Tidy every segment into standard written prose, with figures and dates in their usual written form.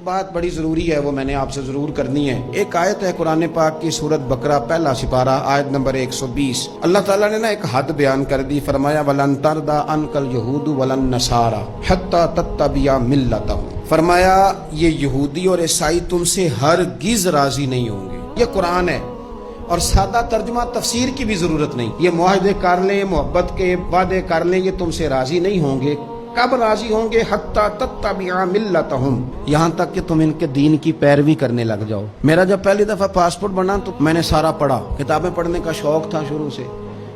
بات بڑی ضروری ہے، وہ میں نے آپ سے ضرور کرنی ہے۔ ایک آیت ہے قرآن پاک کی سورت بقرہ پہلا سپارہ آیت نمبر 120۔ اللہ تعالیٰ نے ایک حد بیان کر دی، فرمایا وَلَن تَرْضَىٰ عَنْكَ الْيَهُودُ وَلَا النَّصَارَىٰ حَتَّىٰ تَتَّبِعَ مِلَّتَهُمْ۔ فرمایا یہ یہودی اور عیسائی تم سے ہرگز راضی نہیں ہوں گے۔ یہ قرآن ہے اور سادہ ترجمہ تفسیر کی بھی ضرورت نہیں۔ یہ معاہدے کر لیں، محبت کے وعدے کر لیں، یہ تم سے راضی نہیں ہوں گے۔ کب راضی ہوں گے؟ حتی تتبع ملتہم، یہاں تک کہ تم ان کے دین کی پیروی کرنے لگ جاؤ۔ میرا جب پہلی دفعہ پاسپورٹ بنا تو میں نے سارا پڑھا، کتابیں پڑھنے کا شوق تھا شروع سے۔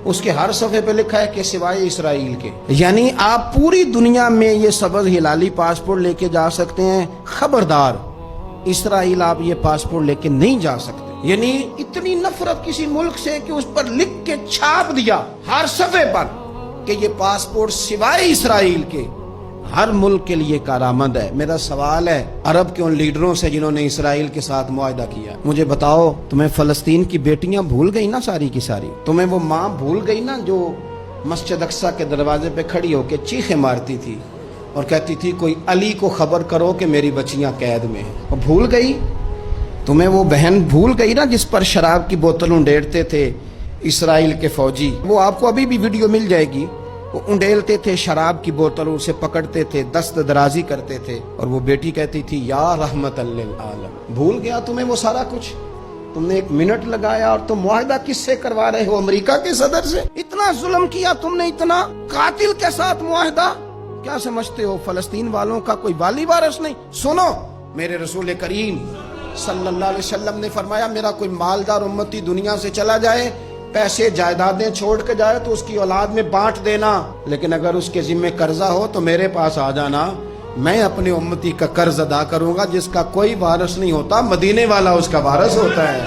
اس کے ہر صفحے پہ لکھا ہے کہ سوائے اسرائیل کے، یعنی آپ پوری دنیا میں یہ سبز ہلالی پاسپورٹ لے کے جا سکتے ہیں، خبردار اسرائیل آپ یہ پاسپورٹ لے کے نہیں جا سکتے۔ یعنی اتنی نفرت کسی ملک سے کہ اس پر لکھ کے چھاپ دیا ہر صفحے پر کہ یہ پاسپورٹ سوائے اسرائیل کے ہر ملک کے لیے کارآمد ہے۔ میرا سوال ہے عرب کے ان لیڈروں سے جنہوں نے اسرائیل کے ساتھ معاہدہ کیا، مجھے بتاؤ تمہیں فلسطین کی بیٹیاں بھول گئی نا ساری کی ساری؟ تمہیں وہ ماں بھول گئی نا جو مسجد اقصی کے دروازے پہ کھڑی ہو کے چیخیں مارتی تھی اور کہتی تھی کوئی علی کو خبر کرو کہ میری بچیاں قید میں ہیں؟ وہ بھول گئی؟ تمہیں وہ بہن بھول گئی نا جس پر شراب کی بوتل انڈیڑتے تھے اسرائیل کے فوجی؟ وہ آپ کو ابھی بھی ویڈیو مل جائے گی۔ وہ انڈیلتے تھے شراب کی بوتل، اسے پکڑتے تھے، دست درازی کرتے تھے، اور وہ بیٹی کہتی تھی یا رحمت للعالم۔ بھول گیا تمہیں وہ سارا کچھ؟ تم نے ایک منٹ لگایا اور تم معاہدہ کس سے کروا رہے ہو؟ امریکہ کے صدر سے؟ اتنا ظلم کیا تم نے، اتنا قاتل کے ساتھ معاہدہ؟ کیا سمجھتے ہو فلسطین والوں کا کوئی والی وارث نہیں؟ سنو، میرے رسول کریم صلی اللہ علیہ وسلم نے فرمایا میرا کوئی مالدار امتی دنیا سے چلا جائے، پیسے جائیدادیں چھوڑ کے جائے تو اس کی اولاد میں بانٹ دینا، لیکن اگر اس کے ذمہ قرضہ ہو تو میرے پاس آ جانا، میں اپنے امتی کا قرض ادا کروں گا۔ جس کا کوئی وارث نہیں ہوتا، مدینے والا اس کا وارث ہوتا ہے۔